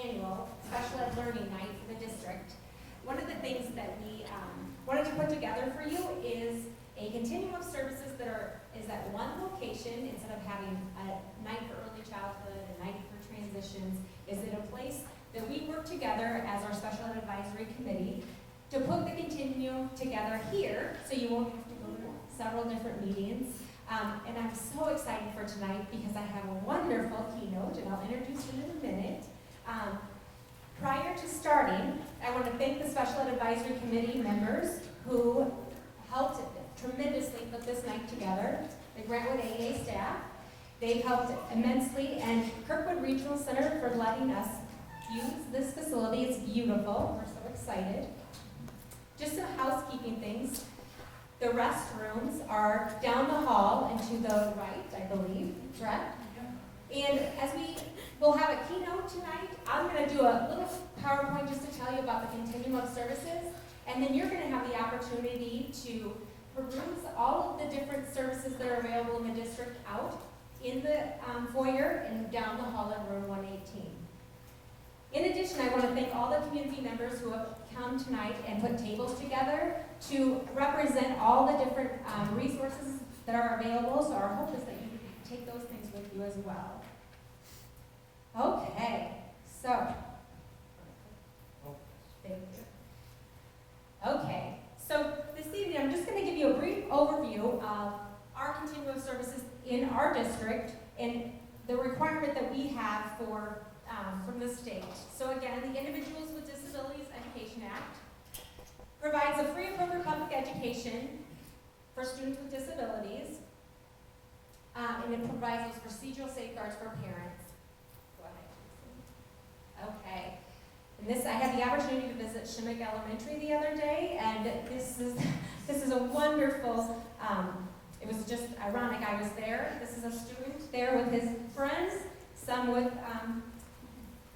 annual Special Ed Learning Night for the district. One of the things that we wanted to put together for you is a continuum of services that is at one location instead of having a night for early childhood, a night for transitions. Is it a place that we work together as our Special Ed Advisory Committee to put the continuum together here so you won't have to go to several different meetings. And I'm so excited for tonight because I have a wonderful keynote, and I'll introduce it in a minute. Prior to starting, I want to thank the Special Ed Advisory Committee members who helped tremendously put this night together. The Grantwood AA staff, they've helped immensely, and Kirkwood Regional Center for letting us use this facility. It's beautiful. We're so excited. Just some housekeeping things. The restrooms are down the hall and to the right, I believe, correct? And as we'll have a keynote tonight, I'm going to do a little PowerPoint just to tell you about the continuum of services, and then you're going to have the opportunity to peruse all of the different services that are available in the district out in the foyer and down the hall in room 118. In addition, I want to thank all the community members who have come tonight and put tables together to represent all the different resources that are available. So our hope is that you take those things with you as well. Okay, so. Okay, so this evening I'm just going to give you a brief overview of our continuum of services in our district and the requirement that we have from the state. So again, the Individuals with Disabilities Education Act provides a free appropriate public education for students with disabilities, and it provides those procedural safeguards for parents. Go ahead. Okay. And I had the opportunity to visit Shimmick Elementary the other day, and this is a wonderful. It was just ironic. I was there. This is a student there with his friends, some with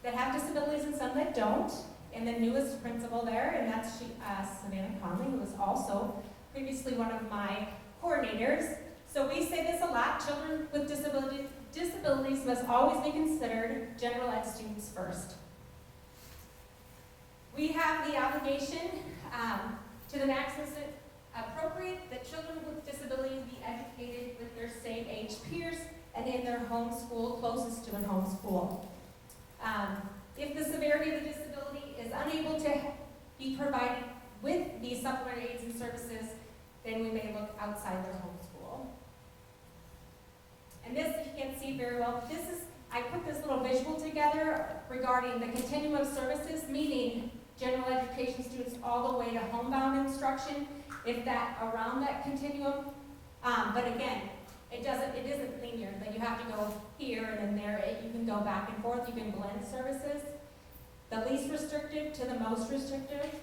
that have disabilities and some that don't. And the newest principal there, and that's Savannah Conley, who was also previously one of my coordinators. So we say this a lot: children with disabilities must always be considered general ed students first. We have the obligation to the maximum appropriate that children with disabilities be educated with their same age peers and in their home school, closest to their home school. If the severity of the disability is unable to be provided with these supplementary aids and services, then we may look outside their home school. And this, if you can't see very well, I put this little visual together regarding the continuum of services, meaning general education students all the way to homebound instruction, if that around that continuum. But again, it isn't linear, that you have to go here and then there. You can go back and forth, you can blend services. The least restrictive to the most restrictive.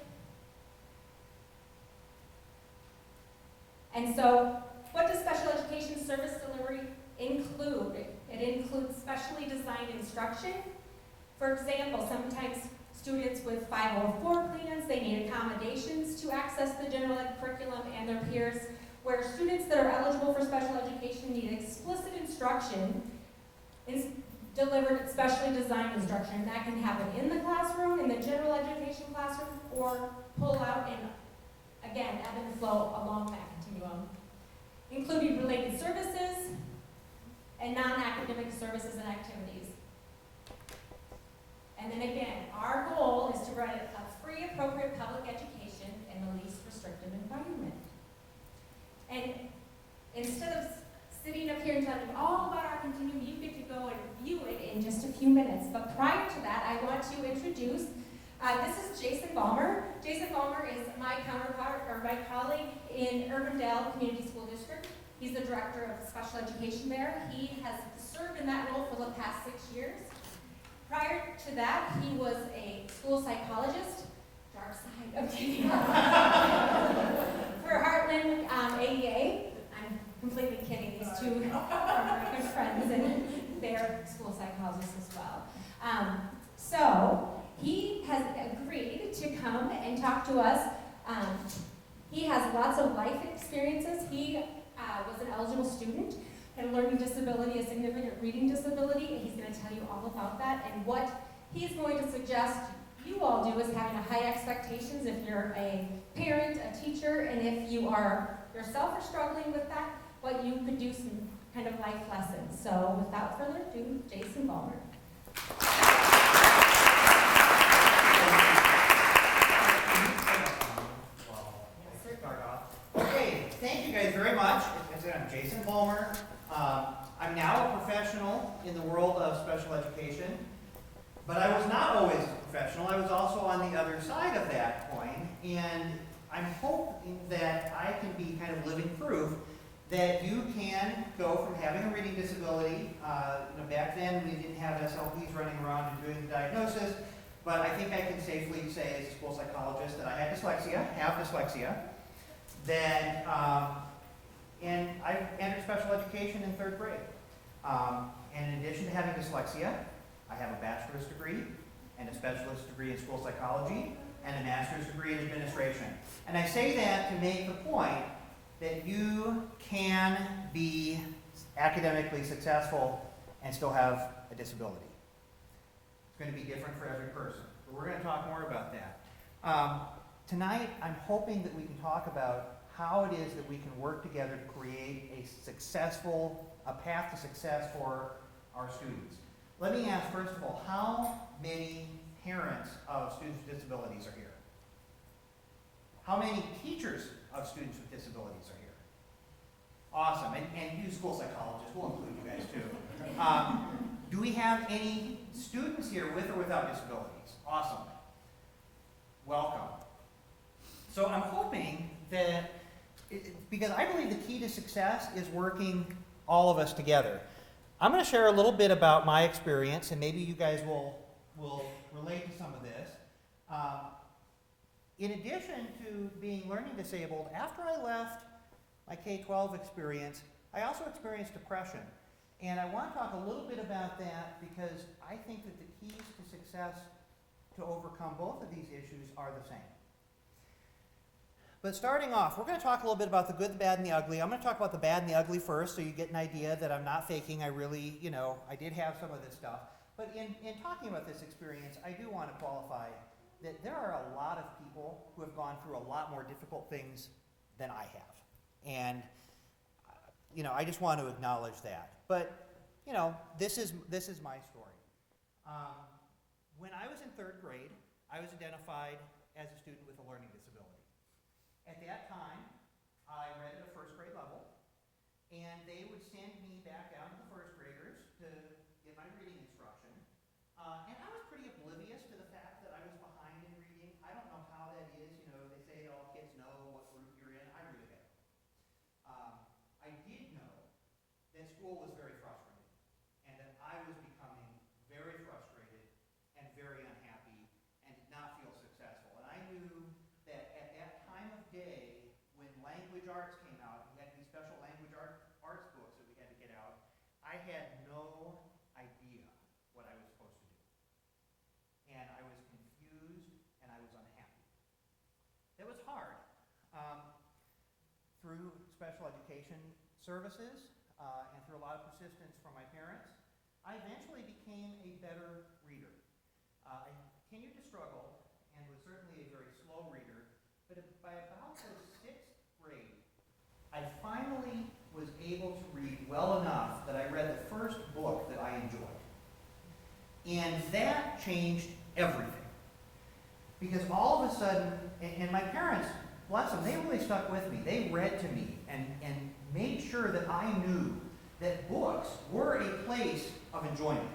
And so, what does special education service delivery include? It includes specially designed instruction. For example, sometimes students with 504 plans, they need accommodations to access the general ed curriculum and their peers, where students that are eligible for special education need explicit instruction is delivered specially designed instruction. And that can happen in the classroom, in the general education classroom, or pull out and, again, ebb and flow along that continuum. Including related services and non-academic services and activities. And then again, our goal is to provide a free, appropriate public education in the least restrictive environment. And instead of sitting up here and telling you all about our continuum, you get to go and view it in just a few minutes. But prior to that, I want to introduce, this is Jason Balmer. Jason Balmer is my counterpart, or my colleague in Urbandale Community School District. He's the director of special education there. He has served in that role for the past 6 years. Prior to that, he was a school psychologist, dark side of TV, for Heartland AEA. I'm completely kidding. These two are my good friends, and they're school psychologists as well. So he has agreed to come and talk to us. He has lots of life experiences. He was an eligible student, had a learning disability, a significant reading disability, and he's going to tell you all about that and what he's going to suggest you all do is having a high expectations if you're a parent, a teacher, and if you are yourself are struggling with that, what you could do some kind of life lessons. So without further ado, Jason Ballmer. Okay, thank you guys very much. I'm Jason Ballmer. I'm now a professional in the world of special education, but I was not always a professional. I was also on the other side of that coin, and I'm hoping that I can be kind of living proof that you can go from having a reading disability, back then we didn't have SLPs running around and doing the diagnosis, but I think I can safely say as a school psychologist that I have dyslexia, that, and I entered special education in 3rd grade. And in addition to having dyslexia, I have a bachelor's degree and a specialist degree in school psychology and a master's degree in administration. And I say that to make the point that you can be academically successful and still have a disability. It's going to be different for every person, but we're going to talk more about that. Tonight, I'm hoping that we can talk about how it is that we can work together to create a path to success for our students. Let me ask, first of all, how many parents of students with disabilities are here? How many teachers of students with disabilities are here? Awesome, and you school psychologists, we'll include you guys too. Do we have any students here with or without disabilities? Awesome. Welcome. So I'm hoping that, because I believe the key to success is working all of us together. I'm going to share a little bit about my experience, and maybe you guys will relate to some of this. In addition to being learning disabled, after I left my K-12 experience, I also experienced depression. And I want to talk a little bit about that because I think that the keys to success to overcome both of these issues are the same. But starting off, we're going to talk a little bit about the good, the bad, and the ugly. I'm going to talk about the bad and the ugly first so you get an idea that I'm not faking. I really, I did have some of this stuff. But in talking about this experience, I do want to qualify that there are a lot of people who have gone through a lot more difficult things than I have. And, I just want to acknowledge that. But, this is my story. When I was in 3rd grade, I was identified as a student with a learning disability. At that time, I read at a 1st grade level, and they would send me back down to the 1st graders to get my reading instruction. And I was pretty oblivious to the fact that I was behind in reading. I don't know how that is. They say that all kids know what group you're in. I really don't. I did know that school was very frustrating, and that I was becoming very frustrated and very unhappy and did not feel successful. And I knew that at that time of day, when language arts came out, we had these special language arts books that we had to get out, I had no idea what I was supposed to do. And I was confused and I was unhappy. It was hard. Through special education services and through a lot of persistence from my parents, I eventually became a better reader. I continued to struggle and was certainly a very slow reader, but by about the 6th grade, I finally was able to read well enough that I read the first book that I enjoyed. And that changed everything. Because all of a sudden, and my parents, bless them, they really stuck with me. They read to me and made sure that I knew that books were a place of enjoyment.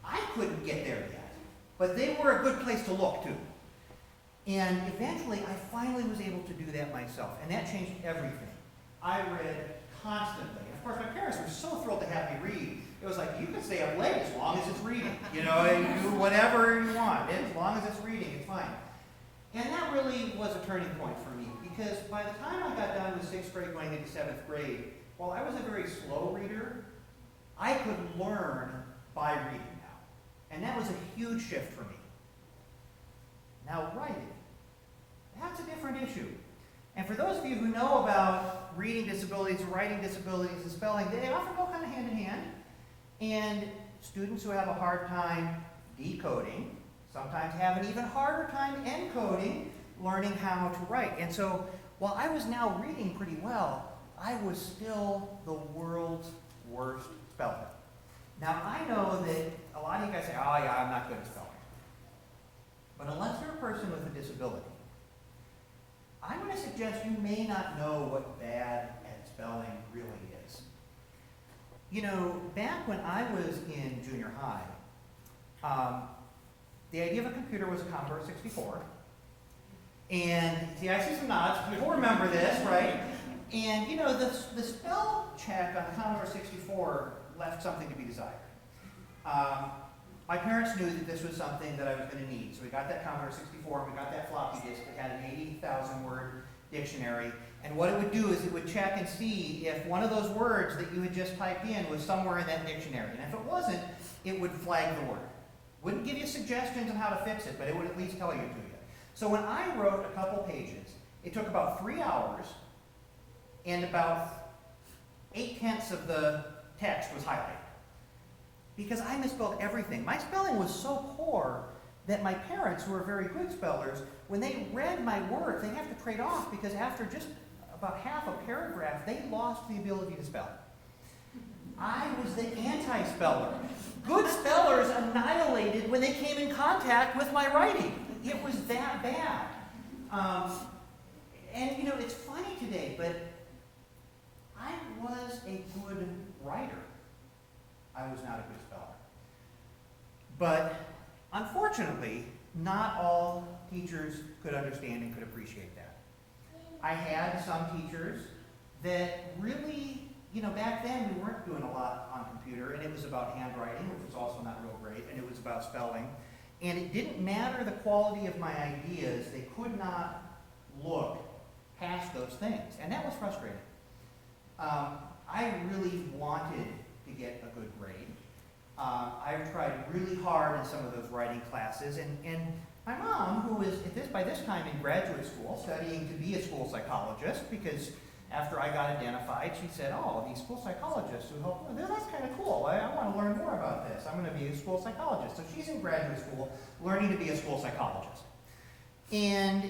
I couldn't get there yet, but they were a good place to look to. And eventually, I finally was able to do that myself, and that changed everything. I read constantly. Of course, my parents were so thrilled to have me read. It was like, you can stay up late as long as it's reading. You do whatever you want. As long as it's reading, it's fine. And that really was a turning point for me, because by the time I got done with 6th grade going into 7th grade, while I was a very slow reader, I could learn by reading now. And that was a huge shift for me. Now, writing. That's a different issue. And for those of you who know about reading disabilities, writing disabilities, and spelling, they often go kind of hand in hand. And students who have a hard time decoding, sometimes have an even harder time encoding, learning how to write. And so while I was now reading pretty well, I was still the world's worst speller. Now I know that a lot of you guys say, oh yeah, I'm not good at spelling. But unless you're a person with a disability, I'm going to suggest you may not know what bad at spelling really is. You know, back when I was in junior high, the idea of a computer was a Commodore 64. And see, I see some nods. People remember this, right? And you know, the spell check on the Commodore 64 left something to be desired. My parents knew that this was something that I was going to need. So we got that Commodore 64, and we got that floppy disk that had an 80,000 word dictionary. And what it would do is it would check and see if one of those words that you had just typed in was somewhere in that dictionary. And if it wasn't, it would flag the word. Wouldn't give you suggestions on how to fix it, but it would at least tell you to you. So when I wrote a couple pages, it took about 3 hours, and about 8/10 of the text was highlighted. Because I misspelled everything. My spelling was so poor that my parents, who are very good spellers, when they read my words, they have to trade off because after just about half a paragraph, they lost the ability to spell. I was the anti-speller. Good spellers annihilated when they came in contact with my writing. It was that bad. And you know, it's funny today, but I was a good writer. I was not a good speller. But unfortunately, not all teachers could understand and could appreciate that. I had some teachers that really, you know, back then we weren't doing a lot on computer, and it was about handwriting, which was also not real great, and it was about spelling. And it didn't matter the quality of my ideas, they could not look past those things. And that was frustrating. I really wanted to get a good grade. I tried really hard in some of those writing classes, and my mom, who was by this time in graduate school, studying to be a school psychologist, because after I got identified, she said, oh, these school psychologists who help, well, that's kind of cool. I want to learn more about this. I'm going to be a school psychologist. So she's in graduate school learning to be a school psychologist. And,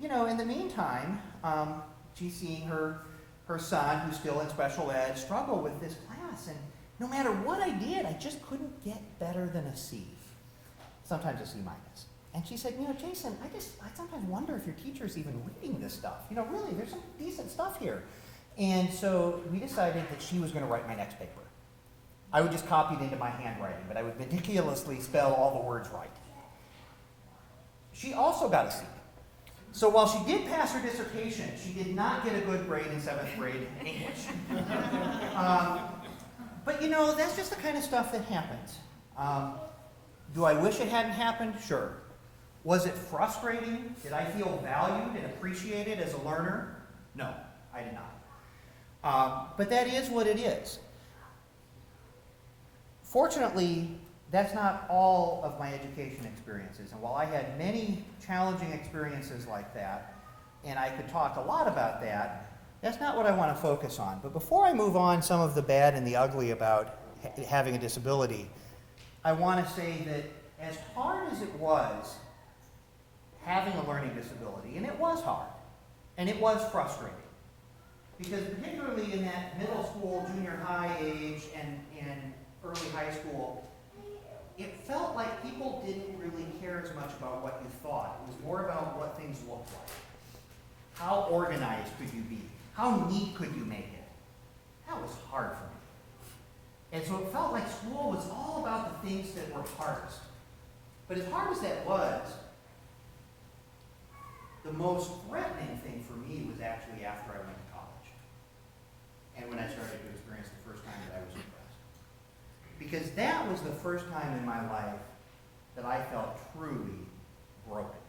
you know, in the meantime, she's seeing her son, who's still in special ed, struggle with this class. And no matter what I did, I just couldn't get better than a C, sometimes a C minus. And she said, you know, Jason, I sometimes wonder if your teacher's even reading this stuff. You know, really, there's some decent stuff here. And so we decided that she was going to write my next paper. I would just copy it into my handwriting, but I would meticulously spell all the words right. She also got a C. So while she did pass her dissertation, she did not get a good grade in 7th grade English. But you know, that's just the kind of stuff that happens. Do I wish it hadn't happened? Sure. Was it frustrating? Did I feel valued and appreciated as a learner? No, I did not. But that is what it is. Fortunately, that's not all of my education experiences. And while I had many challenging experiences like that, and I could talk a lot about that, that's not what I want to focus on. But before I move on some of the bad and the ugly about having a disability, I want to say that as hard as it was having a learning disability, and it was hard, and it was frustrating, because particularly in that middle school, junior high age, and early high school, it felt like people didn't really care as much about what you thought. It was more about what things looked like. How organized could you be? How neat could you make it? That was hard for me. And so it felt like school was all about the things that were hardest. But as hard as that was, the most threatening thing for me was actually after I went to college. And when I started to experience the first time that I was depressed. Because that was the first time in my life that I felt truly broken.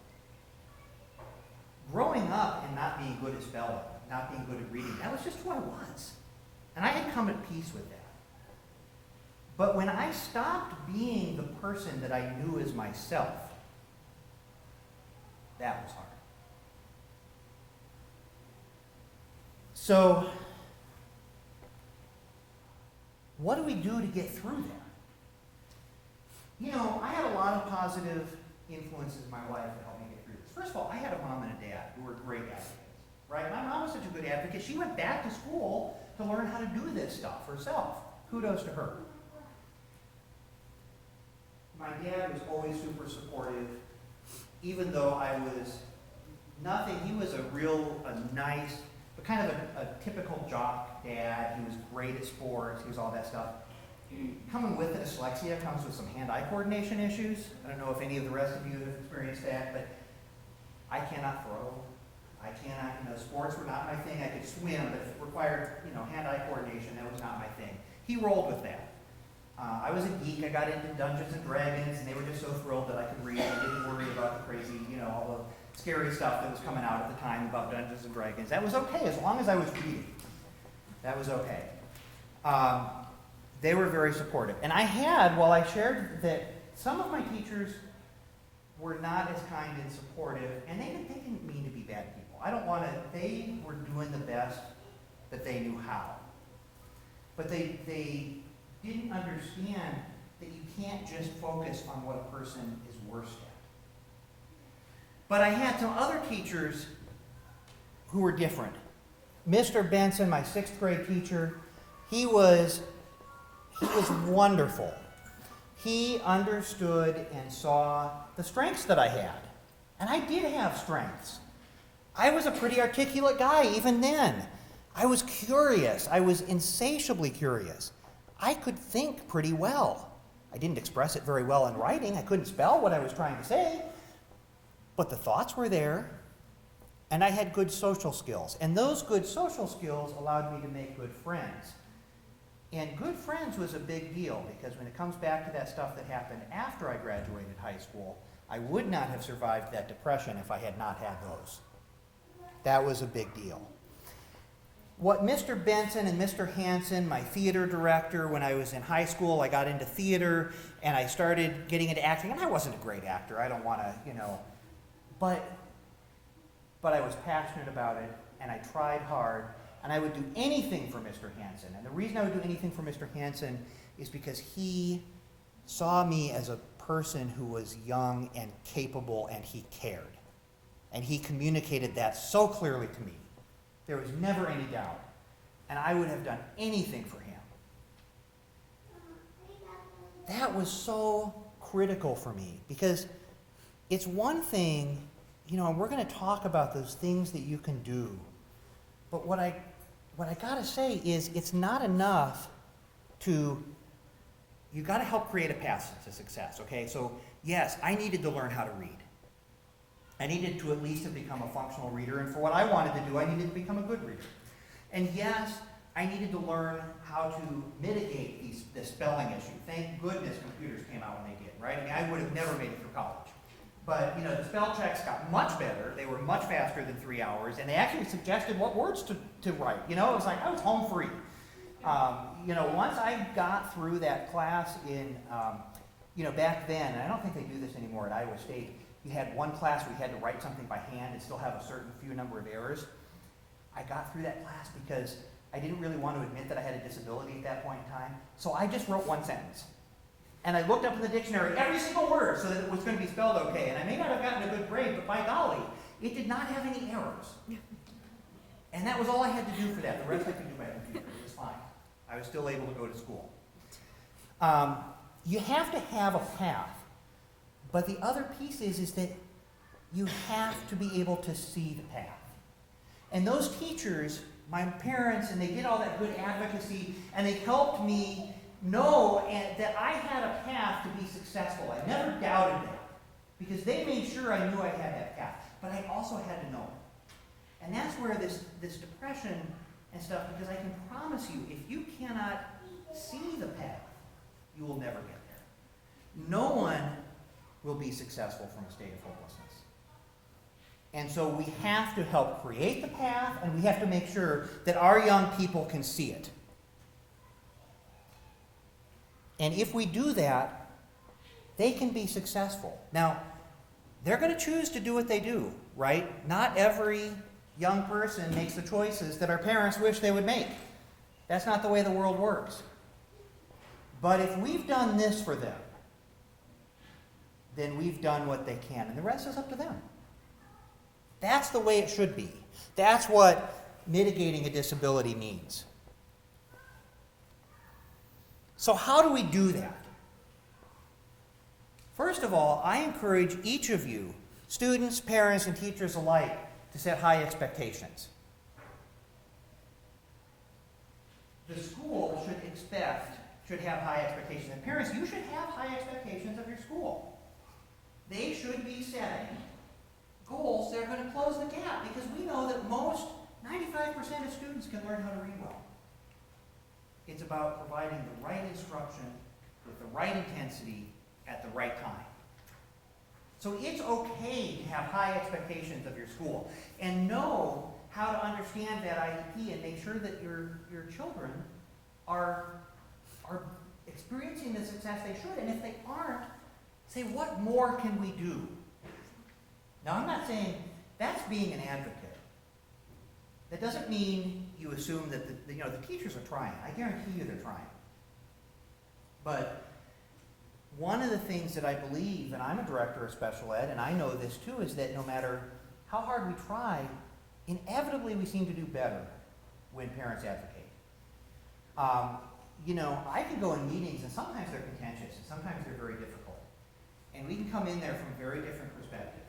Growing up and not being good at spelling, not being good at reading, that was just who I was. And I had come at peace with that. But when I stopped being the person that I knew as myself, that was hard. So, what do we do to get through that? You know, I had a lot of positive influences in my life that helped me get through this. First of all, I had a mom and a dad who were great advocates, right? My mom was such a good advocate. She went back to school to learn how to do this stuff herself. Kudos to her. My dad was always super supportive, even though I was nothing. He was a nice, but kind of a typical jock dad. He was great at sports. He was all that stuff. Coming with dyslexia comes with some hand-eye coordination issues. I don't know if any of the rest of you have experienced that, but I cannot throw. I cannot, sports were not my thing. I could swim, but if it required, hand-eye coordination, that was not my thing. He rolled with that. I was a geek. I got into Dungeons and Dragons, and they were just so thrilled that I could read. I didn't worry about the crazy, all the scary stuff that was coming out at the time about Dungeons and Dragons. That was okay, as long as I was reading. That was okay. They were very supportive. And I had, while I shared that some of my teachers were not as kind and supportive, and they didn't mean to be bad people. They were doing the best that they knew how. But they didn't understand that you can't just focus on what a person is worst at. But I had some other teachers who were different. Mr. Benson, my 6th grade teacher, he was wonderful. He understood and saw the strengths that I had. And I did have strengths. I was a pretty articulate guy even then. I was curious. I was insatiably curious. I could think pretty well. I didn't express it very well in writing. I couldn't spell what I was trying to say. But the thoughts were there. And I had good social skills. And those good social skills allowed me to make good friends. And good friends was a big deal, because when it comes back to that stuff that happened after I graduated high school, I would not have survived that depression if I had not had those. That was a big deal. What Mr. Benson and Mr. Hansen, my theater director, when I was in high school, I got into theater, and I started getting into acting, and I wasn't a great actor. I don't want to, but I was passionate about it, and I tried hard. And I would do anything for Mr. Hansen. And the reason I would do anything for Mr. Hansen is because he saw me as a person who was young and capable, and he cared. And he communicated that so clearly to me. There was never any doubt. And I would have done anything for him. That was so critical for me, because it's one thing, and we're going to talk about those things that you can do. But what I got to say is, it's not enough you got to help create a path to success, okay? So yes, I needed to learn how to read. I needed to at least have become a functional reader, and for what I wanted to do, I needed to become a good reader. And yes, I needed to learn how to mitigate the spelling issue. Thank goodness computers came out when they did, right? I mean, I would have never made it through college. But, the spell checks got much better. They were much faster than 3 hours, and they actually suggested what words to write. It was like I was home free. Once I got through that class in, back then, and I don't think they do this anymore at Iowa State, you had one class where you had to write something by hand and still have a certain few number of errors. I got through that class because I didn't really want to admit that I had a disability at that point in time, so I just wrote one sentence. And I looked up in the dictionary every single word so that it was going to be spelled okay. And I may not have gotten a good grade, but by golly, it did not have any errors. And that was all I had to do for that. The rest I could do by computer. It was fine. I was still able to go to school. You have to have a path. But the other piece is that you have to be able to see the path. And those teachers, my parents, and they did all that good advocacy, and they helped me know that I had a path to be successful. I never doubted that, because they made sure I knew I had that path. But I also had to know it. And that's where this depression and stuff, because I can promise you, if you cannot see the path, you will never get there. No one will be successful from a state of hopelessness. And so we have to help create the path, and we have to make sure that our young people can see it. And if we do that, they can be successful. Now, they're going to choose to do what they do, right? Not every young person makes the choices that our parents wish they would make. That's not the way the world works. But if we've done this for them, then we've done what they can, and the rest is up to them. That's the way it should be. That's what mitigating a disability means. So how do we do that? First of all, I encourage each of you, students, parents, and teachers alike, to set high expectations. The school should have high expectations. And parents, you should have high expectations of your school. They should be setting goals that are going to close the gap, because we know that 95% of students can learn how to read well. It's about providing the right instruction with the right intensity at the right time. So it's okay to have high expectations of your school and know how to understand that IEP and make sure that your children are experiencing the success they should. And if they aren't, say, what more can we do? Now, I'm not saying that's being an advocate. That doesn't mean you assume that the teachers are trying. I guarantee you they're trying. But one of the things that I believe, and I'm a director of special ed, and I know this too, is that no matter how hard we try, inevitably we seem to do better when parents advocate. I can go in meetings, and sometimes they're contentious, and sometimes they're very difficult. And we can come in there from very different perspectives.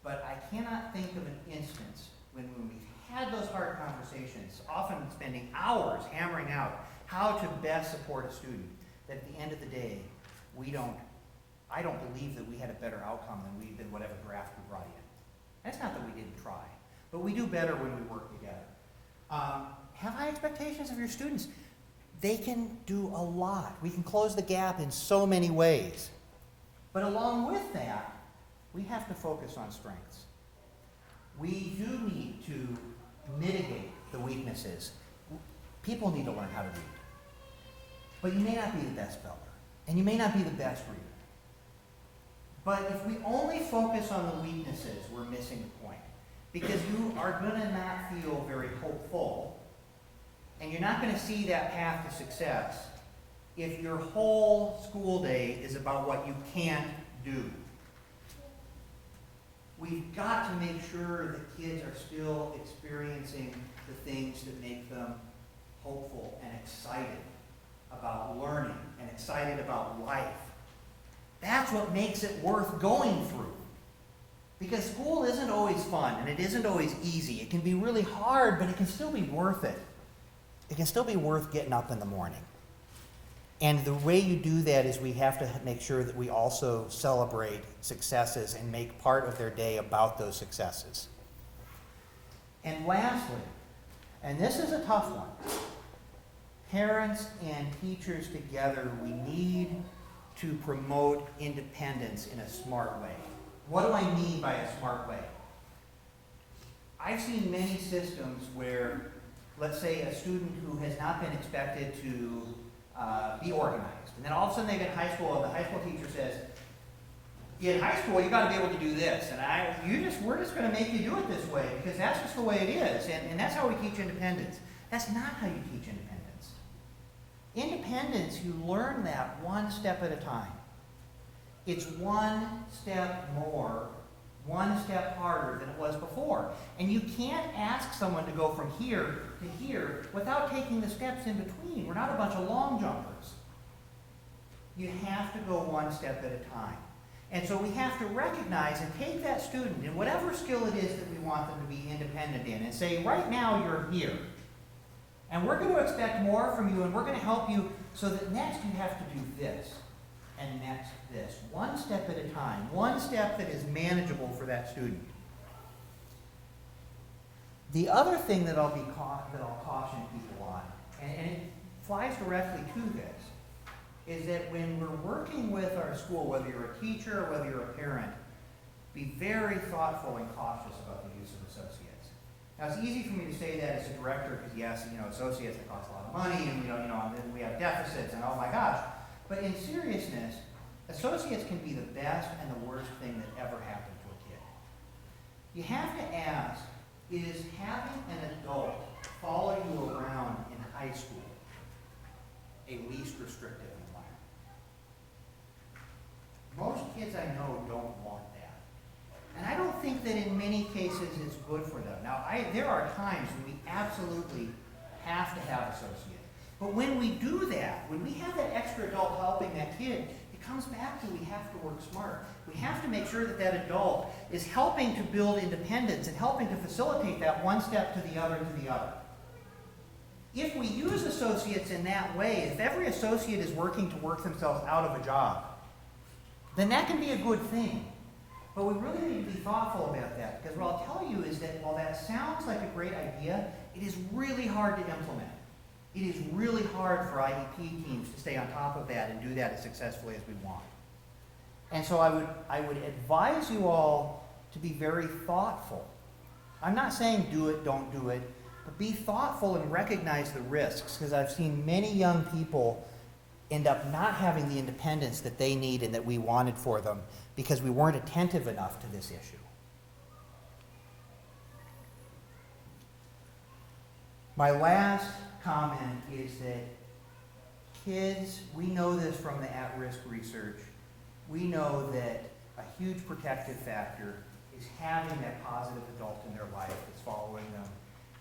But I cannot think of an instance when we've had those hard conversations, often spending hours hammering out how to best support a student, that at the end of the day, I don't believe that we had a better outcome than whatever draft we brought in. That's not that we didn't try, but we do better when we work together. Have high expectations of your students. They can do a lot. We can close the gap in so many ways. But along with that, we have to focus on strengths. We do need to mitigate the weaknesses. People need to learn how to read. But you may not be the best speller, and you may not be the best reader. But if we only focus on the weaknesses, we're missing the point. Because you are going to not feel very hopeful, and you're not going to see that path to success if your whole school day is about what you can't do. We've got to make sure that kids are still experiencing the things that make them hopeful and excited about learning and excited about life. That's what makes it worth going through. Because school isn't always fun and it isn't always easy. It can be really hard, but it can still be worth it. It can still be worth getting up in the morning. And the way you do that is we have to make sure that we also celebrate successes and make part of their day about those successes. And lastly, and this is a tough one, parents and teachers together, we need to promote independence in a smart way. What do I mean by a smart way? I've seen many systems where, let's say, a student who has not been expected to be organized. And then all of a sudden they get to high school, and the high school teacher says, in high school, you got to be able to do this. And we're just going to make you do it this way, because that's just the way it is. And that's how we teach independence. That's not how you teach independence. Independence, you learn that one step at a time. It's one step more, one step harder than it was before. And you can't ask someone to go from here to here without taking the steps in between. We're not a bunch of long jumpers. You have to go one step at a time. And so we have to recognize and take that student in whatever skill it is that we want them to be independent in and say, right now you're here. And we're going to expect more from you, and we're going to help you so that next you have to do this, and next this. One step at a time. One step that is manageable for that student. The other thing that I'll caution people on, and it flies directly to this, is that when we're working with our school, whether you're a teacher or whether you're a parent, be very thoughtful and cautious about the use of associates. Now, it's easy for me to say that as a director because, yes, associates, they cost a lot of money, and and we have deficits, and oh my gosh. But in seriousness, associates can be the best and the worst thing that ever happened to a kid. You have to ask, is having an adult follow you around in high school a least restrictive environment? Most kids I know don't want that. And I don't think that in many cases it's good for them. Now, there are times when we absolutely have to have associates. But when we do that, when we have that extra adult helping that kid, it comes back to we have to work smart. We have to make sure that that adult is helping to build independence and helping to facilitate that one step to the other to the other. If we use associates in that way, if every associate is working to work themselves out of a job, then that can be a good thing. But we really need to be thoughtful about that, because what I'll tell you is that while that sounds like a great idea, it is really hard to implement. It is really hard for IEP teams to stay on top of that and do that as successfully as we want. And so I would advise you all to be very thoughtful. I'm not saying do it, don't do it, but be thoughtful and recognize the risks, because I've seen many young people end up not having the independence that they need and that we wanted for them because we weren't attentive enough to this issue. My last comment is that kids, we know this from the at-risk research, we know that a huge protective factor is having that positive adult in their life that's following them.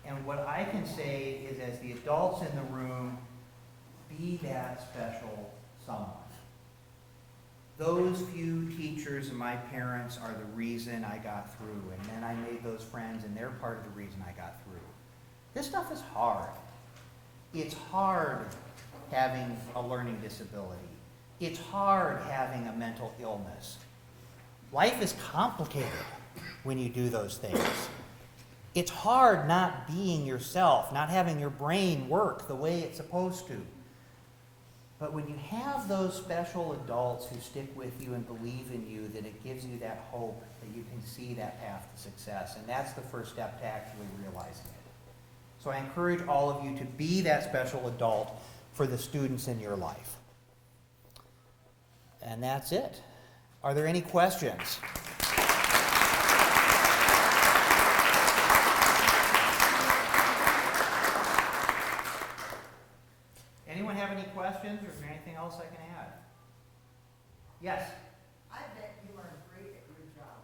And what I can say is, as the adults in the room, be that special someone. Those few teachers and my parents are the reason I got through, and then I made those friends, and they're part of the reason I got through. This stuff is hard. It's hard having a learning disability. It's hard having a mental illness. Life is complicated when you do those things. It's hard not being yourself, not having your brain work the way it's supposed to. But when you have those special adults who stick with you and believe in you, then it gives you that hope that you can see that path to success. And that's the first step to actually realizing it. So I encourage all of you to be that special adult for the students in your life. And that's it. Are there any questions? Anyone have any questions, or is there anything else I can add? Yes? I bet you are great at your job.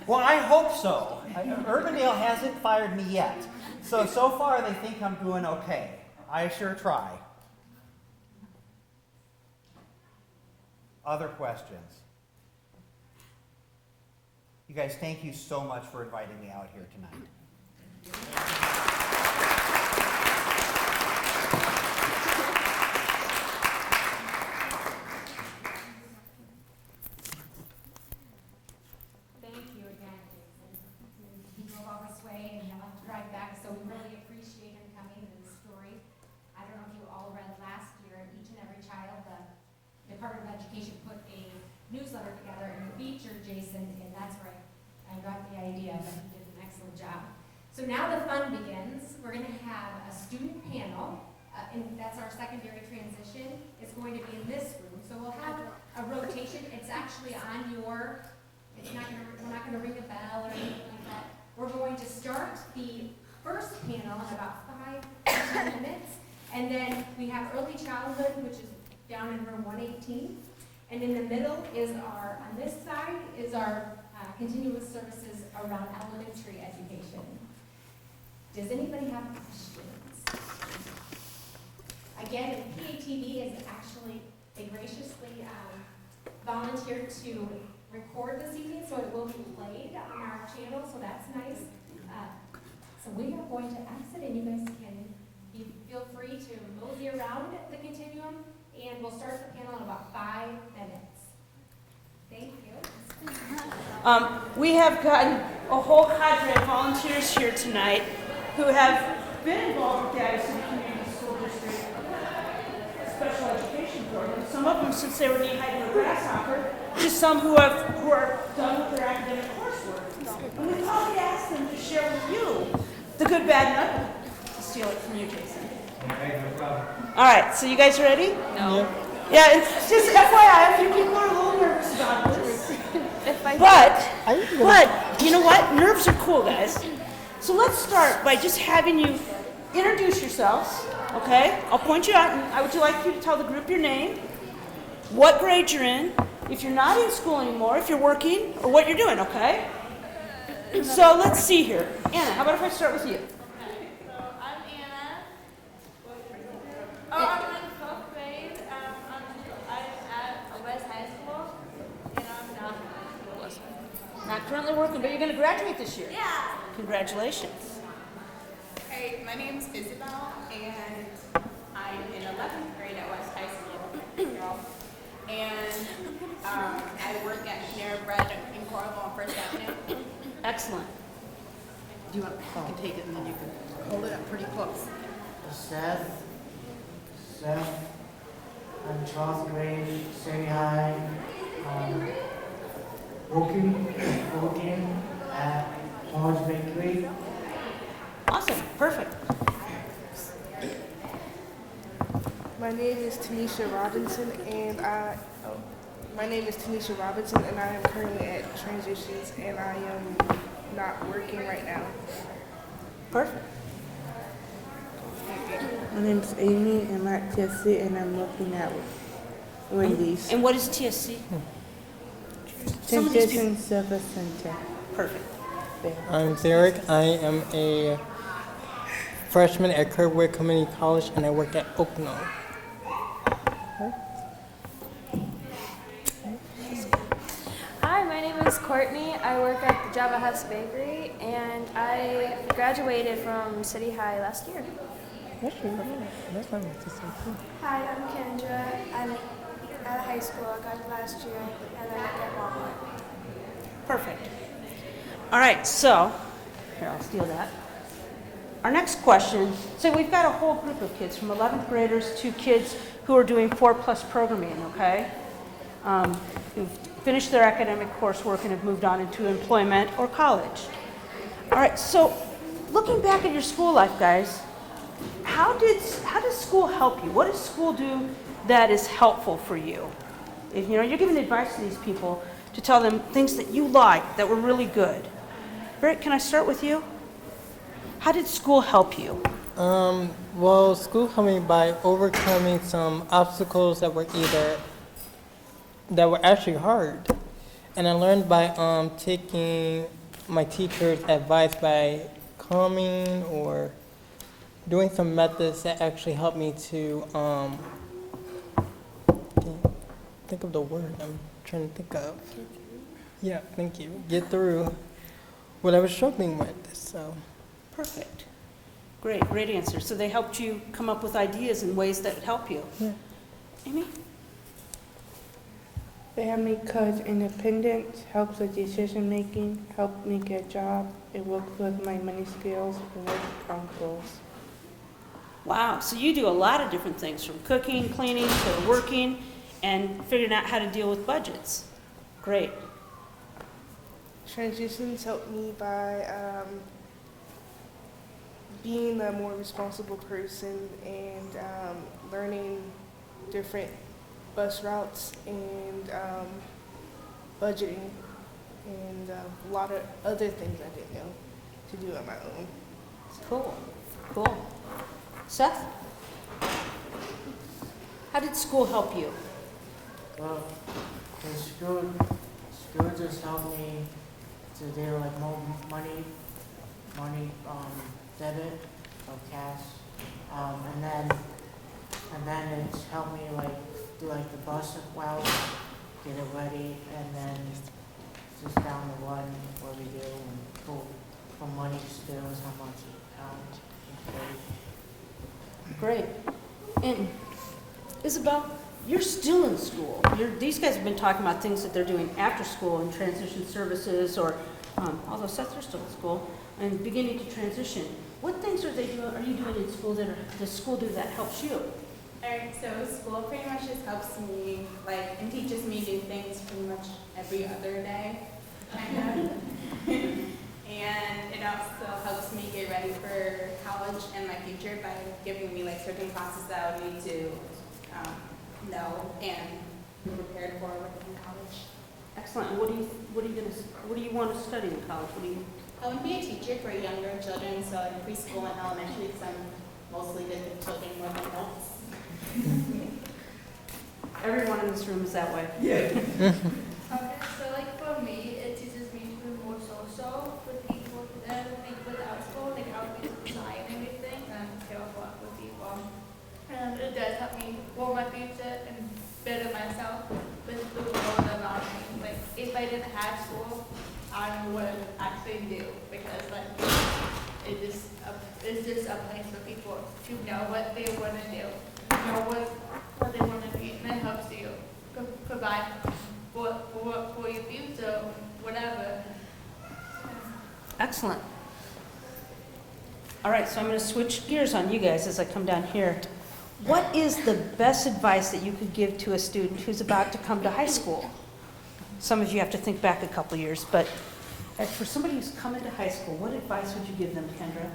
Well, I hope so. Urbandale hasn't fired me yet. So far they think I'm doing okay. I sure try. Other questions? You guys, thank you so much for inviting me out here tonight. Thank you again, Jason. He drove all this way and he'll have to drive back, so we really appreciate him coming to the story. I don't know if you all read last year, Each and Every Child, the Department of Education put a newsletter together and featured Jason, and that's where I got the idea, but he did an excellent job. So now the fun begins. We're going to have a student panel, and that's our secondary transition. It's going to be in this room, so we'll have a rotation. It's actually on your, we're not going to ring a bell or anything like that. We're going to start the first panel in about 5 to 10 minutes, and then we have early childhood, which is down in room 118. And in the middle is our, on this side, is our continuous services around elementary education. Does anybody have questions? Again, PATV is actually, they graciously volunteered to record this evening, so it will be played on our channel, so that's nice. So we are going to exit, and you guys can feel free to mosey around the continuum. And we'll start the panel in about 5 minutes. Thank you. We have gotten a whole cadre of volunteers here tonight who have been involved with the Addison Community School District Special Education Program. Some of them since they were knee-high to a grasshopper, just some who are done with their academic coursework. And we probably asked them to share with you the good, bad, and ugly. To steal it from you, Jason. Okay, no problem. All right, so you guys ready? No. Yeah, it's just FYI, a few people are a little nervous about this. But, you know what? Nerves are cool, guys. So let's start by just having you introduce yourselves, okay? I'll point you out, and I would like you to tell the group your name, what grade you're in, if you're not in school anymore, if you're working, or what you're doing, okay? So let's see here. Anna, how about if I start with you? So I'm Anna. I'm in 12th grade. I'm at West High School, and I'm not Not currently working, but you're going to graduate this year. Yeah. Congratulations. Hey, my name's Isabel, and I'm in 11th grade at West High School. And I work at Panera Bread in Coralville on First Avenue. Excellent. You can take it and then you can hold it up pretty close. Seth, I'm 12th grade, senior high, working at Paul's Bakery. Awesome. Perfect. My name is Tanisha Robinson, and I am currently at Transitions, and I am not working right now. Perfect. My name's Amy, I'm at TSC, and I'm looking at Wendy's. And what is TSC? Some of these people- Transition Service Center. Perfect. There. I'm Derek. I am a freshman at Kirkwood Community College, and I work at Oakland. Hi, my name is Courtney. I work at the Java House Bakery, and I graduated from City High last year. That's not what to say. Hi, I'm Kendra. I'm at high school. I graduated last year, and I work at Walmart. Perfect. All right, so, here, I'll steal that. Our next question, so we've got a whole group of kids, from 11th graders to kids who are doing 4+ programming, okay? Who've finished their academic coursework and have moved on into employment or college. All right, so looking back at your school life, guys, how does school help you? What does school do that is helpful for you? If you're giving advice to these people to tell them things that you liked, that were really good. Britt, can I start with you? How did school help you? Well, school helped me by overcoming some obstacles that were actually hard. And I learned by taking my teacher's advice by calming or doing some methods that actually helped me to think of the word I'm trying to think of. Yeah, thank you. Get through what I was struggling with. So, Perfect. Great answer. So they helped you come up with ideas and ways that would help you. yeah. Amy? They help me cause independence, helps with decision making, help me get a job, it works with my money skills, and work on goals. Wow, so you do a lot of different things, from cooking, cleaning, to working, and figuring out how to deal with budgets. Great. Transitions helped me by being a more responsible person and learning different bus routes and budgeting and a lot of other things I didn't know to do on my own. Cool. Seth? How did school help you? Well, the school just helped me to do like more money, debit or cash, and then it's helped me like do like the bus route, get it ready, and then just down the one where we do and pull from money still how much Great. And Isabel, you're still in school. These guys have been talking about things that they're doing after school and transition services, or although Seth, you're still in school, and beginning to transition. What things are you doing in school does school do that helps you? Alright, so school pretty much just helps me, and teaches me to do things pretty much every other day, kind of. And it also helps me get ready for college and my future by giving me certain classes that I would need to know and be prepared for within college. Excellent. And what do you want to study in college? I would be a teacher for younger children, so in preschool and elementary, because I'm mostly with the children more than adults. Everyone in this room is that way. Okay, so like for me, it teaches me to be more social with people and like without school, like I would be shy and everything, and I'm terrible with people. And it does help me for my future and better myself with the world around me. Like if I didn't have school, I don't know what I would actually do because like it's just a place for people to know what they want to do, know what they want to be, and it helps you provide for your future, whatever. Excellent. All right, so I'm going to switch gears on you guys as I come down here. What is the best advice that you could give to a student who's about to come to high school? Some of you have to think back a couple years, but for somebody who's coming to high school, what advice would you give them, Kendra?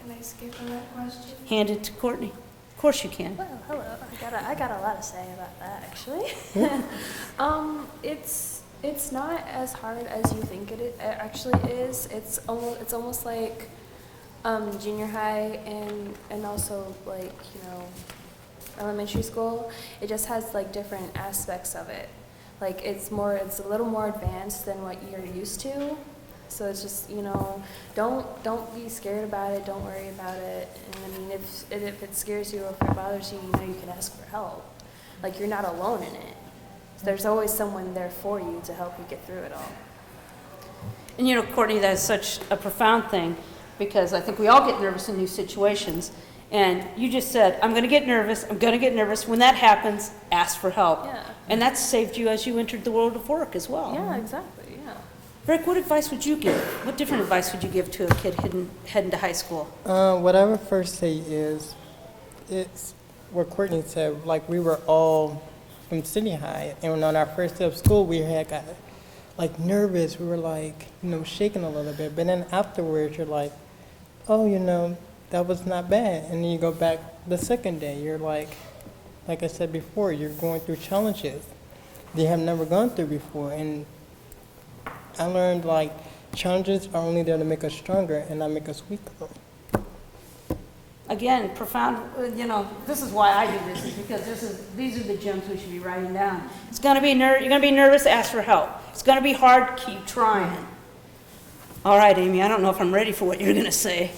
Can I skip on that question? Hand it to Courtney. Of course you can. Well, hello. I got a lot to say about that actually. It's not as hard as you think it actually is. It's almost like junior high and also like, you know, elementary school. It just has like different aspects of it. Like it's a little more advanced than what you're used to. So it's just, you know, don't be scared about it. Don't worry about it. And I mean, if it scares you or if it bothers you, you know, you can ask for help. Like you're not alone in it. There's always someone there for you to help you get through it all. And you know, Courtney, that's such a profound thing because I think we all get nervous in new situations. And you just said, I'm going to get nervous. I'm going to get nervous. When that happens, ask for help. Yeah. And that's saved you as you entered the world of work as well. Yeah, exactly. Yeah. Rick, what advice would you give? What different advice would you give to a kid heading to high school? What I would first say is, it's what Courtney said, like we were all from City High, and on our first day of school, we had got like nervous. We were like, you know, shaking a little bit. But then afterwards, you're like, oh, you know, that was not bad. And then you go back the second day, you're like I said before, you're going through challenges they have never gone through before. And I learned like challenges are only there to make us stronger and not make us weaker. Again, profound, you know, this is why I do this, is because these are the gems we should be writing down. It's going to be you're going to be nervous, ask for help. It's going to be hard, keep trying. All right, Amy, I don't know if I'm ready for what you're going to say.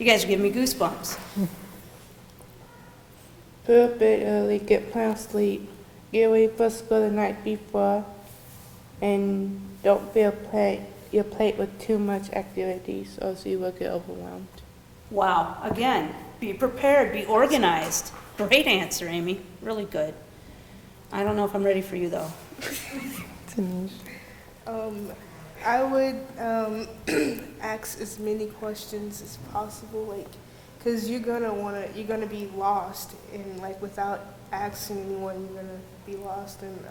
You guys are giving me goosebumps. Put up bed early, get plenty of sleep, get ready for school the night before, and don't fill your plate with too much activities, or else you will get overwhelmed. Wow, again, be prepared, be organized. Great answer, Amy, really good. I don't know if I'm ready for you, though. I would ask as many questions as possible, like, cause you're gonna be lost, and like without asking anyone, you're gonna be lost. And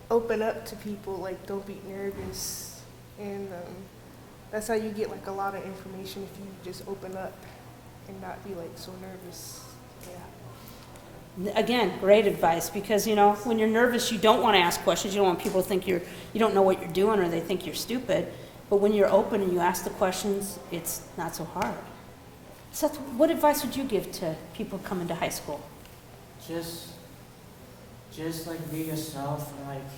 open up to people, like don't be nervous, and that's how you get like a lot of information if you just open up and not be like so nervous. Yeah. Again, great advice, because you know, when you're nervous, you don't want to ask questions. You don't want people to think you don't know what you're doing, or they think you're stupid. But when you're open and you ask the questions, it's not so hard. Seth, what advice would you give to people coming to high school? Just like be yourself, and like